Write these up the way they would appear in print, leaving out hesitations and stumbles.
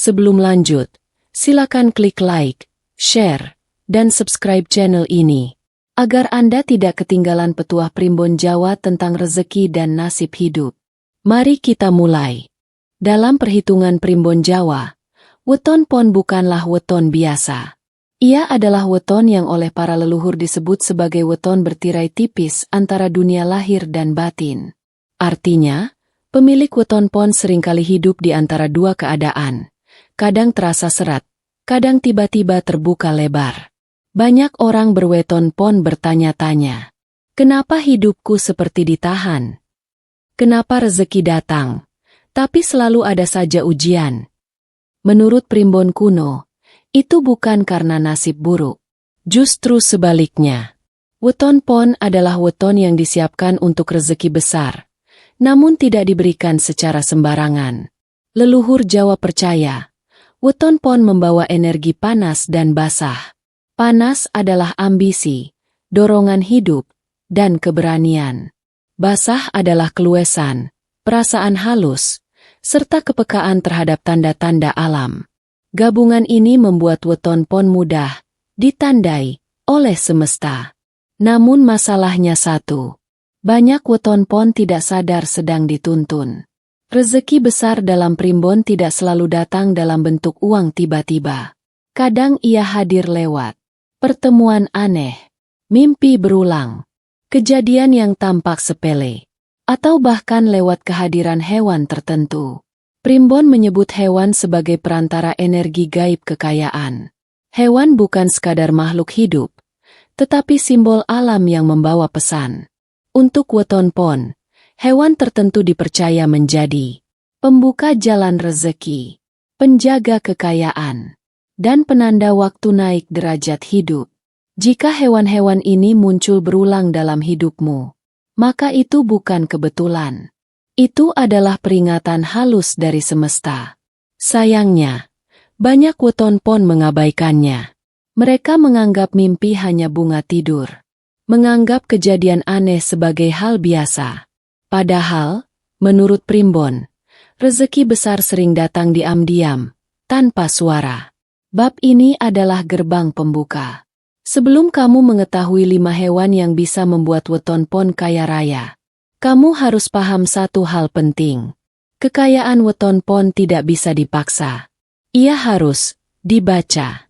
Sebelum lanjut, silakan klik like, share, dan subscribe channel ini, agar Anda tidak ketinggalan petuah Primbon Jawa tentang rezeki dan nasib hidup. Mari kita mulai. Dalam perhitungan Primbon Jawa, weton pon bukanlah weton biasa. Ia adalah weton yang oleh para leluhur disebut sebagai weton bertirai tipis antara dunia lahir dan batin. Artinya, pemilik weton pon seringkali hidup di antara dua keadaan. Kadang terasa serat, kadang tiba-tiba terbuka lebar. Banyak orang berweton pon bertanya-tanya, kenapa hidupku seperti ditahan? Kenapa rezeki datang, tapi selalu ada saja ujian? Menurut Primbon kuno, itu bukan karena nasib buruk. Justru sebaliknya. Weton pon adalah weton yang disiapkan untuk rezeki besar, namun tidak diberikan secara sembarangan. Leluhur Jawa percaya, weton pon membawa energi panas dan basah. Panas adalah ambisi, dorongan hidup, dan keberanian. Basah adalah keluesan, perasaan halus, serta kepekaan terhadap tanda-tanda alam. Gabungan ini membuat weton pon mudah ditandai oleh semesta. Namun masalahnya satu, banyak weton pon tidak sadar sedang dituntun. Rezeki besar dalam primbon tidak selalu datang dalam bentuk uang tiba-tiba. Kadang ia hadir lewat pertemuan aneh, mimpi berulang, kejadian yang tampak sepele, atau bahkan lewat kehadiran hewan tertentu. Primbon menyebut hewan sebagai perantara energi gaib kekayaan. Hewan bukan sekadar makhluk hidup, tetapi simbol alam yang membawa pesan. Untuk weton pon, hewan tertentu dipercaya menjadi pembuka jalan rezeki, penjaga kekayaan, dan penanda waktu naik derajat hidup. Jika hewan-hewan ini muncul berulang dalam hidupmu, maka itu bukan kebetulan. Itu adalah peringatan halus dari semesta. Sayangnya, banyak weton pon mengabaikannya. Mereka menganggap mimpi hanya bunga tidur, menganggap kejadian aneh sebagai hal biasa. Padahal, menurut Primbon, rezeki besar sering datang diam-diam, tanpa suara. Bab ini adalah gerbang pembuka. Sebelum kamu mengetahui 5 hewan yang bisa membuat weton pon kaya raya, kamu harus paham satu hal penting. Kekayaan weton pon tidak bisa dipaksa. Ia harus dibaca.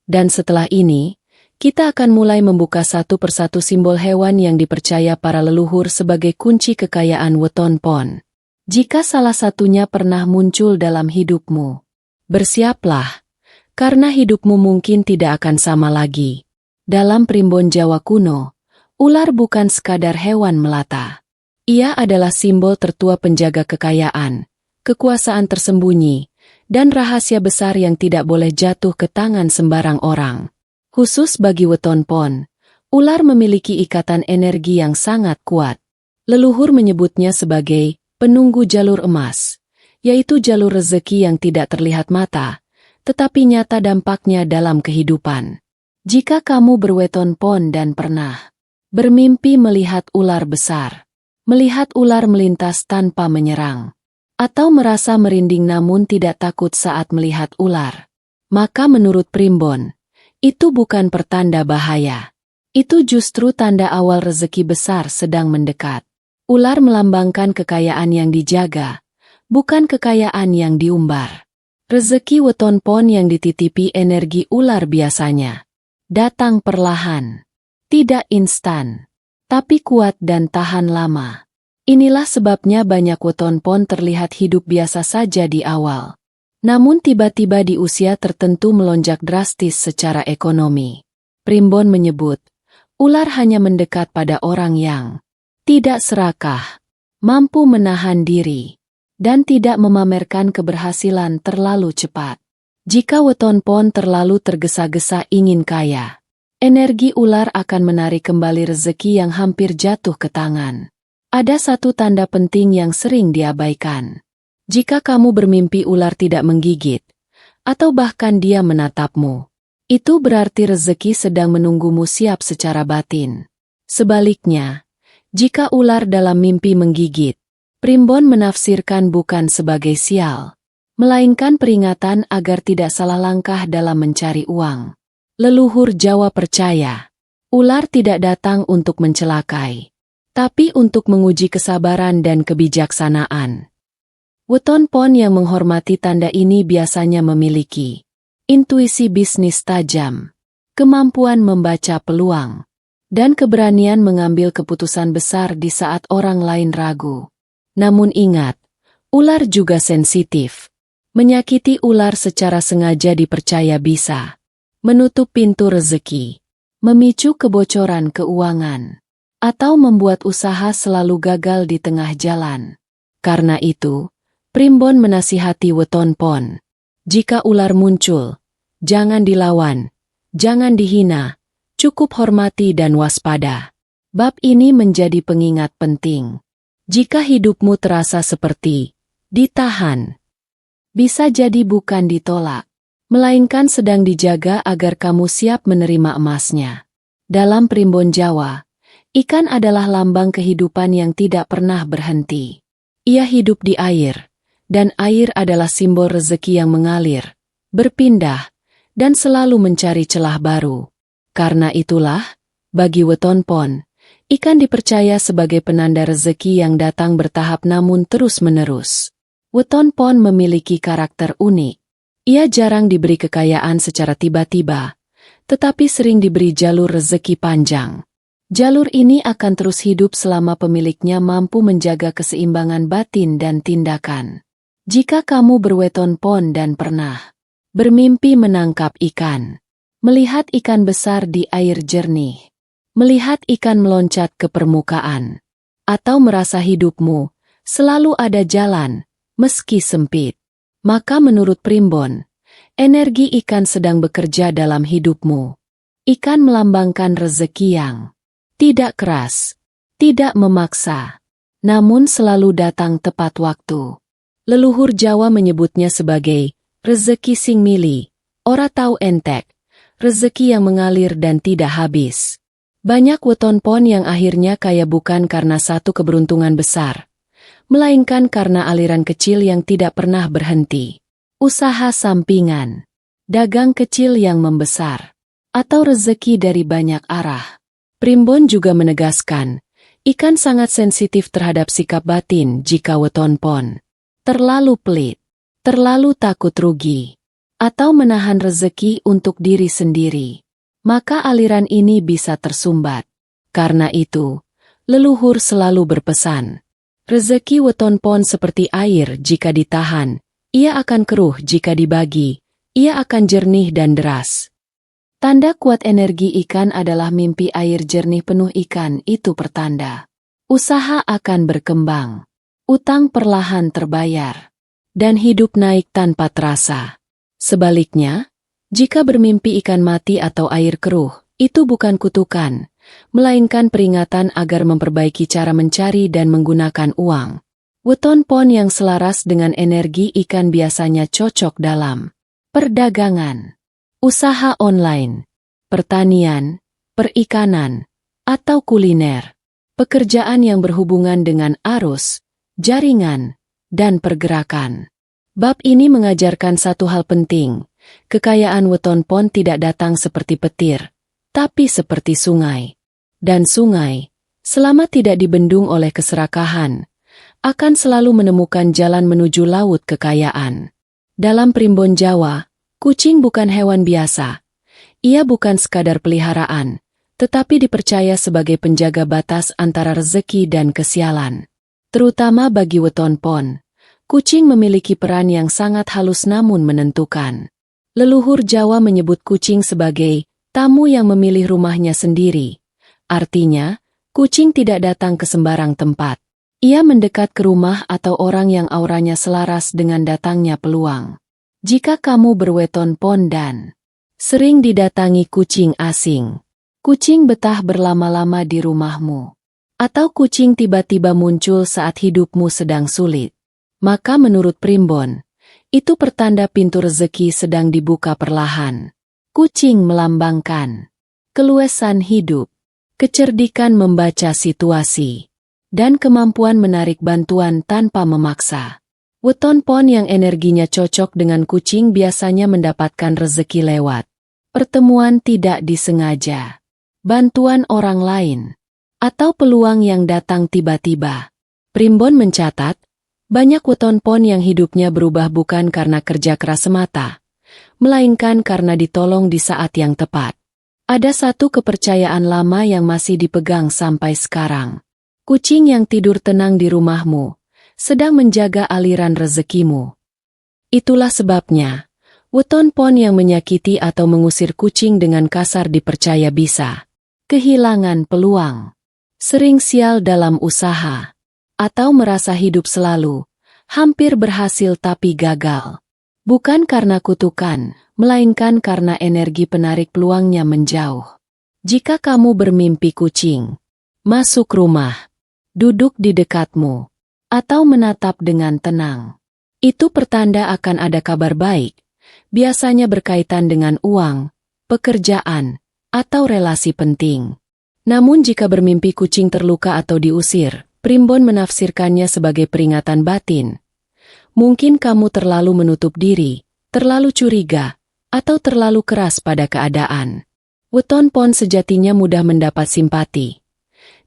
Dan setelah ini, kita akan mulai membuka satu persatu simbol hewan yang dipercaya para leluhur sebagai kunci kekayaan weton pon. Jika salah satunya pernah muncul dalam hidupmu, bersiaplah, karena hidupmu mungkin tidak akan sama lagi. Dalam Primbon Jawa kuno, ular bukan sekadar hewan melata. Ia adalah simbol tertua penjaga kekayaan, kekuasaan tersembunyi, dan rahasia besar yang tidak boleh jatuh ke tangan sembarang orang. Khusus bagi weton pon, ular memiliki ikatan energi yang sangat kuat. Leluhur menyebutnya sebagai penunggu jalur emas, yaitu jalur rezeki yang tidak terlihat mata, tetapi nyata dampaknya dalam kehidupan. Jika kamu berweton pon dan pernah bermimpi melihat ular besar, melihat ular melintas tanpa menyerang, atau merasa merinding namun tidak takut saat melihat ular, maka menurut Primbon, itu bukan pertanda bahaya. Itu justru tanda awal rezeki besar sedang mendekat. Ular melambangkan kekayaan yang dijaga, bukan kekayaan yang diumbar. Rezeki weton pon yang dititipi energi ular biasanya datang perlahan, tidak instan, tapi kuat dan tahan lama. Inilah sebabnya banyak weton pon terlihat hidup biasa saja di awal, namun tiba-tiba di usia tertentu melonjak drastis secara ekonomi. Primbon menyebut, ular hanya mendekat pada orang yang tidak serakah, mampu menahan diri, dan tidak memamerkan keberhasilan terlalu cepat. Jika weton pon terlalu tergesa-gesa ingin kaya, energi ular akan menarik kembali rezeki yang hampir jatuh ke tangan. Ada satu tanda penting yang sering diabaikan. Jika kamu bermimpi ular tidak menggigit, atau bahkan dia menatapmu, itu berarti rezeki sedang menunggumu siap secara batin. Sebaliknya, jika ular dalam mimpi menggigit, Primbon menafsirkan bukan sebagai sial, melainkan peringatan agar tidak salah langkah dalam mencari uang. Leluhur Jawa percaya, ular tidak datang untuk mencelakai, tapi untuk menguji kesabaran dan kebijaksanaan. Weton Pon yang menghormati tanda ini biasanya memiliki intuisi bisnis tajam, kemampuan membaca peluang, dan keberanian mengambil keputusan besar di saat orang lain ragu. Namun ingat, ular juga sensitif. Menyakiti ular secara sengaja dipercaya bisa menutup pintu rezeki, memicu kebocoran keuangan, atau membuat usaha selalu gagal di tengah jalan. Karena itu, Primbon menasihati Weton Pon, jika ular muncul, jangan dilawan, jangan dihina, cukup hormati dan waspada. Bab ini menjadi pengingat penting. Jika hidupmu terasa seperti ditahan, bisa jadi bukan ditolak, melainkan sedang dijaga agar kamu siap menerima emasnya. Dalam Primbon Jawa, ikan adalah lambang kehidupan yang tidak pernah berhenti. Ia hidup di air, dan air adalah simbol rezeki yang mengalir, berpindah, dan selalu mencari celah baru. Karena itulah, bagi Weton Pon, ikan dipercaya sebagai penanda rezeki yang datang bertahap namun terus-menerus. Weton Pon memiliki karakter unik. Ia jarang diberi kekayaan secara tiba-tiba, tetapi sering diberi jalur rezeki panjang. Jalur ini akan terus hidup selama pemiliknya mampu menjaga keseimbangan batin dan tindakan. Jika kamu berweton pon dan pernah bermimpi menangkap ikan, melihat ikan besar di air jernih, melihat ikan meloncat ke permukaan, atau merasa hidupmu selalu ada jalan, meski sempit, maka menurut Primbon, energi ikan sedang bekerja dalam hidupmu. Ikan melambangkan rezeki yang tidak keras, tidak memaksa, namun selalu datang tepat waktu. Leluhur Jawa menyebutnya sebagai rezeki sing mili, ora tau entek, rezeki yang mengalir dan tidak habis. Banyak weton pon yang akhirnya kaya bukan karena satu keberuntungan besar, melainkan karena aliran kecil yang tidak pernah berhenti. Usaha sampingan, dagang kecil yang membesar, atau rezeki dari banyak arah. Primbon juga menegaskan, ikan sangat sensitif terhadap sikap batin jika weton pon terlalu pelit, terlalu takut rugi, atau menahan rezeki untuk diri sendiri, maka aliran ini bisa tersumbat. Karena itu, leluhur selalu berpesan, rezeki weton pon seperti air jika ditahan, ia akan keruh jika dibagi, ia akan jernih dan deras. Tanda kuat energi ikan adalah mimpi air jernih penuh ikan, itu pertanda usaha akan berkembang, utang perlahan terbayar, dan hidup naik tanpa terasa. Sebaliknya, jika bermimpi ikan mati atau air keruh, itu bukan kutukan, melainkan peringatan agar memperbaiki cara mencari dan menggunakan uang. Weton pon yang selaras dengan energi ikan biasanya cocok dalam perdagangan, usaha online, pertanian, perikanan, atau kuliner. Pekerjaan yang berhubungan dengan arus, jaringan, dan pergerakan. Bab ini mengajarkan satu hal penting, kekayaan weton pon tidak datang seperti petir, tapi seperti sungai. Dan sungai, selama tidak dibendung oleh keserakahan, akan selalu menemukan jalan menuju laut kekayaan. Dalam Primbon Jawa, kucing bukan hewan biasa. Ia bukan sekadar peliharaan, tetapi dipercaya sebagai penjaga batas antara rezeki dan kesialan. Terutama bagi weton pon, kucing memiliki peran yang sangat halus namun menentukan. Leluhur Jawa menyebut kucing sebagai tamu yang memilih rumahnya sendiri. Artinya, kucing tidak datang ke sembarang tempat. Ia mendekat ke rumah atau orang yang auranya selaras dengan datangnya peluang. Jika kamu berweton pon dan sering didatangi kucing asing, kucing betah berlama-lama di rumahmu, atau kucing tiba-tiba muncul saat hidupmu sedang sulit, maka menurut Primbon, itu pertanda pintu rezeki sedang dibuka perlahan. Kucing melambangkan keluasan hidup, kecerdikan membaca situasi, dan kemampuan menarik bantuan tanpa memaksa. Weton pon yang energinya cocok dengan kucing biasanya mendapatkan rezeki lewat pertemuan tidak disengaja, bantuan orang lain, atau peluang yang datang tiba-tiba. Primbon mencatat, banyak weton pon yang hidupnya berubah bukan karena kerja keras semata, melainkan karena ditolong di saat yang tepat. Ada satu kepercayaan lama yang masih dipegang sampai sekarang. Kucing yang tidur tenang di rumahmu sedang menjaga aliran rezekimu. Itulah sebabnya, weton pon yang menyakiti atau mengusir kucing dengan kasar dipercaya bisa kehilangan peluang, sering sial dalam usaha, atau merasa hidup selalu hampir berhasil tapi gagal. Bukan karena kutukan, melainkan karena energi penarik peluangnya menjauh. Jika kamu bermimpi kucing masuk rumah, duduk di dekatmu, atau menatap dengan tenang, itu pertanda akan ada kabar baik, biasanya berkaitan dengan uang, pekerjaan, atau relasi penting. Namun jika bermimpi kucing terluka atau diusir, Primbon menafsirkannya sebagai peringatan batin. Mungkin kamu terlalu menutup diri, terlalu curiga, atau terlalu keras pada keadaan. Weton pon sejatinya mudah mendapat simpati.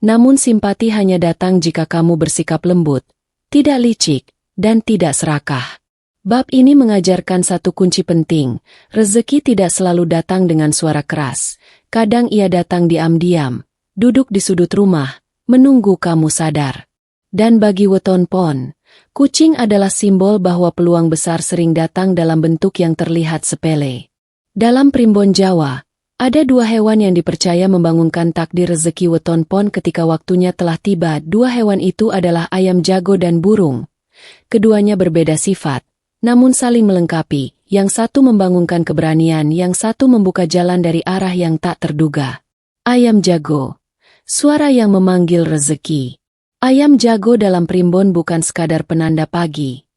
Namun simpati hanya datang jika kamu bersikap lembut, tidak licik, dan tidak serakah. Bab ini mengajarkan satu kunci penting, rezeki tidak selalu datang dengan suara keras. Kadang ia datang diam-diam, duduk di sudut rumah, menunggu kamu sadar. Dan bagi weton pon, kucing adalah simbol bahwa peluang besar sering datang dalam bentuk yang terlihat sepele. Dalam primbon Jawa, ada dua hewan yang dipercaya membangunkan takdir rezeki weton pon ketika waktunya telah tiba. Dua hewan itu adalah ayam jago dan burung. Keduanya berbeda sifat, namun saling melengkapi. Yang satu membangunkan keberanian, yang satu membuka jalan dari arah yang tak terduga. Ayam jago, suara yang memanggil rezeki. Ayam jago dalam primbon bukan sekadar penanda pagi.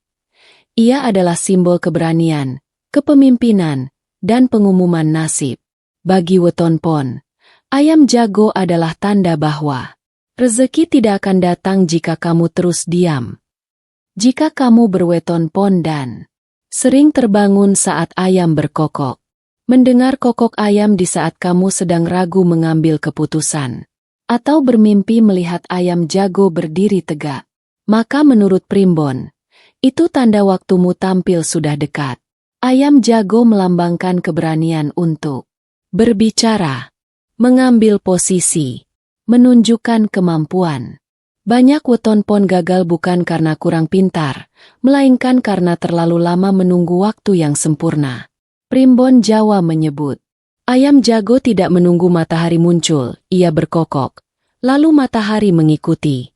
Ia adalah simbol keberanian, kepemimpinan, dan pengumuman nasib. Bagi weton pon, ayam jago adalah tanda bahwa rezeki tidak akan datang jika kamu terus diam. Jika kamu berweton pon dan sering terbangun saat ayam berkokok, mendengar kokok ayam di saat kamu sedang ragu mengambil keputusan, atau bermimpi melihat ayam jago berdiri tegak, maka menurut primbon, itu tanda waktumu tampil sudah dekat. Ayam jago melambangkan keberanian untuk berbicara, mengambil posisi, menunjukkan kemampuan. Banyak weton pon gagal bukan karena kurang pintar, melainkan karena terlalu lama menunggu waktu yang sempurna. Primbon Jawa menyebut, ayam jago tidak menunggu matahari muncul, ia berkokok, lalu matahari mengikuti.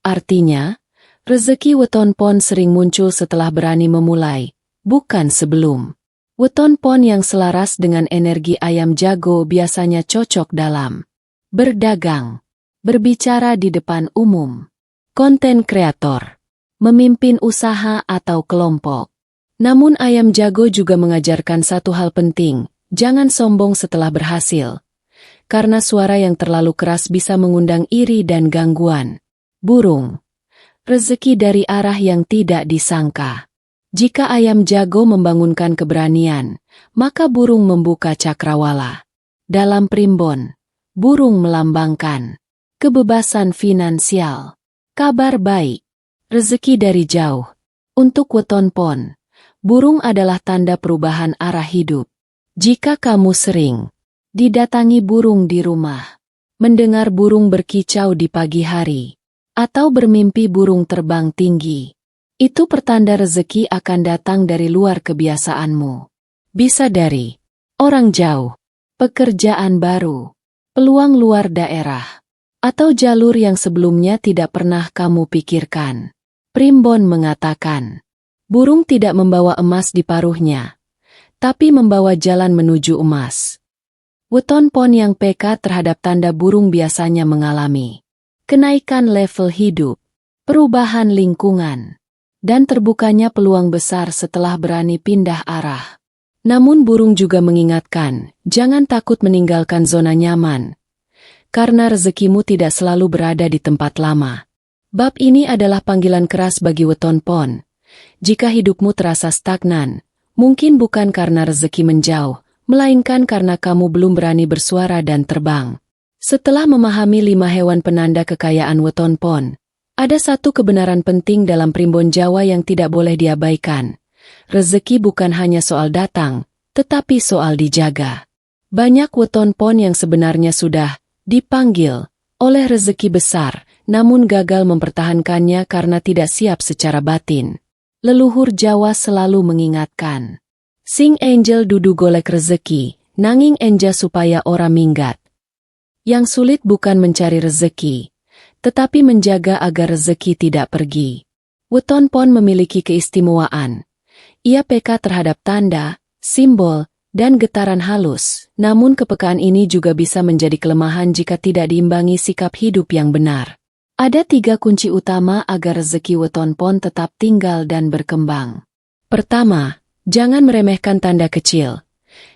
Artinya, rezeki weton pon sering muncul setelah berani memulai, bukan sebelum. Weton pon yang selaras dengan energi ayam jago biasanya cocok dalam berdagang, berbicara di depan umum, konten kreator, memimpin usaha atau kelompok. Namun ayam jago juga mengajarkan satu hal penting, jangan sombong setelah berhasil. Karena suara yang terlalu keras bisa mengundang iri dan gangguan. Burung, rezeki dari arah yang tidak disangka. Jika ayam jago membangunkan keberanian, maka burung membuka cakrawala. Dalam primbon, burung melambangkan kebebasan finansial, kabar baik, rezeki dari jauh. Untuk weton pon, burung adalah tanda perubahan arah hidup. Jika kamu sering didatangi burung di rumah, mendengar burung berkicau di pagi hari, atau bermimpi burung terbang tinggi, itu pertanda rezeki akan datang dari luar kebiasaanmu. Bisa dari orang jauh, pekerjaan baru, peluang luar daerah, atau jalur yang sebelumnya tidak pernah kamu pikirkan. Primbon mengatakan, burung tidak membawa emas di paruhnya, tapi membawa jalan menuju emas. Weton pon yang peka terhadap tanda burung biasanya mengalami kenaikan level hidup, perubahan lingkungan, dan terbukanya peluang besar setelah berani pindah arah. Namun burung juga mengingatkan, jangan takut meninggalkan zona nyaman, karena rezekimu tidak selalu berada di tempat lama. Bab ini adalah panggilan keras bagi weton pon, Jika hidupmu terasa stagnan, mungkin bukan karena rezeki menjauh, melainkan karena kamu belum berani bersuara dan terbang. Setelah memahami 5 hewan penanda kekayaan weton pon, ada satu kebenaran penting dalam primbon Jawa yang tidak boleh diabaikan. Rezeki bukan hanya soal datang, tetapi soal dijaga. Banyak weton pon yang sebenarnya sudah dipanggil oleh rezeki besar, namun gagal mempertahankannya karena tidak siap secara batin. Leluhur Jawa selalu mengingatkan, sing angel dudu golek rezeki, nanging enja supaya ora minggat. Yang sulit bukan mencari rezeki, tetapi menjaga agar rezeki tidak pergi. Weton pon memiliki keistimewaan. Ia peka terhadap tanda, simbol, dan getaran halus, namun kepekaan ini juga bisa menjadi kelemahan jika tidak diimbangi sikap hidup yang benar. Ada 3 kunci utama agar rezeki weton pon tetap tinggal dan berkembang. Pertama, jangan meremehkan tanda kecil.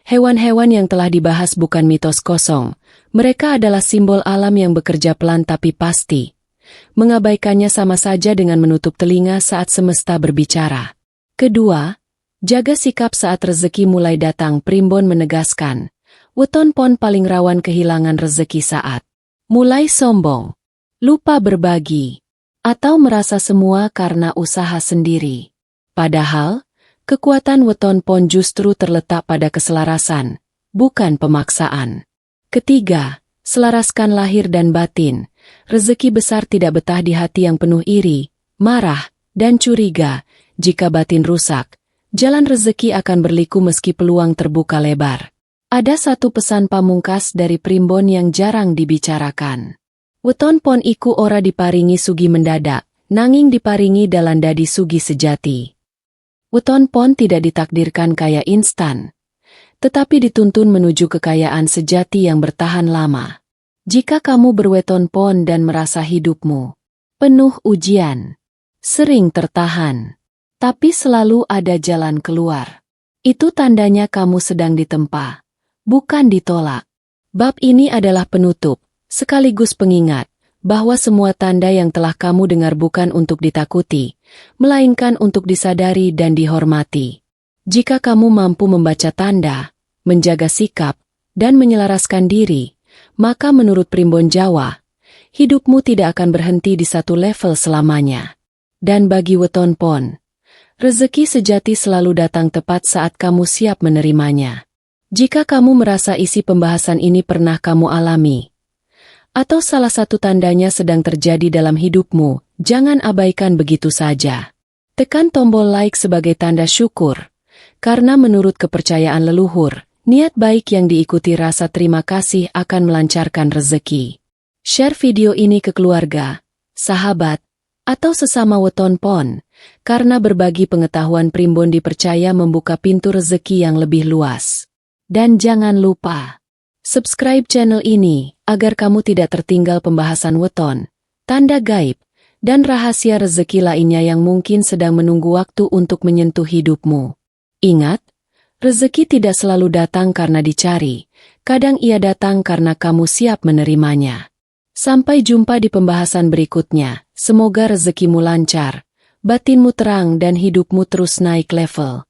Hewan-hewan yang telah dibahas bukan mitos kosong. Mereka adalah simbol alam yang bekerja pelan tapi pasti. Mengabaikannya sama saja dengan menutup telinga saat semesta berbicara. Kedua, jaga sikap saat rezeki mulai datang. Primbon menegaskan, weton pon paling rawan kehilangan rezeki saat mulai sombong, lupa berbagi, atau merasa semua karena usaha sendiri. Padahal, kekuatan weton pon justru terletak pada keselarasan, bukan pemaksaan. Ketiga, selaraskan lahir dan batin. Rezeki besar tidak betah di hati yang penuh iri, marah, dan curiga. Jika batin rusak, jalan rezeki akan berliku meski peluang terbuka lebar. Ada satu pesan pamungkas dari primbon yang jarang dibicarakan. Weton pon iku ora diparingi sugi mendadak, nanging diparingi dalan dadi sugi sejati. Weton pon tidak ditakdirkan kaya instan, tetapi dituntun menuju kekayaan sejati yang bertahan lama. Jika kamu berweton pon dan merasa hidupmu penuh ujian, sering tertahan, tapi selalu ada jalan keluar, itu tandanya kamu sedang ditempa, bukan ditolak. Bab ini adalah penutup, sekaligus pengingat, bahwa semua tanda yang telah kamu dengar bukan untuk ditakuti, melainkan untuk disadari dan dihormati. Jika kamu mampu membaca tanda, menjaga sikap, dan menyelaraskan diri, maka menurut primbon Jawa, hidupmu tidak akan berhenti di satu level selamanya. Dan bagi weton pon, rezeki sejati selalu datang tepat saat kamu siap menerimanya. Jika kamu merasa isi pembahasan ini pernah kamu alami, atau salah satu tandanya sedang terjadi dalam hidupmu, jangan abaikan begitu saja. Tekan tombol like sebagai tanda syukur, karena menurut kepercayaan leluhur, niat baik yang diikuti rasa terima kasih akan melancarkan rezeki. Share video ini ke keluarga, sahabat, atau sesama weton pon, karena berbagi pengetahuan primbon dipercaya membuka pintu rezeki yang lebih luas. Dan jangan lupa, subscribe channel ini, agar kamu tidak tertinggal pembahasan weton, tanda gaib, dan rahasia rezeki lainnya yang mungkin sedang menunggu waktu untuk menyentuh hidupmu. Ingat, rezeki tidak selalu datang karena dicari, kadang ia datang karena kamu siap menerimanya. Sampai jumpa di pembahasan berikutnya, semoga rezekimu lancar, batinmu terang dan hidupmu terus naik level.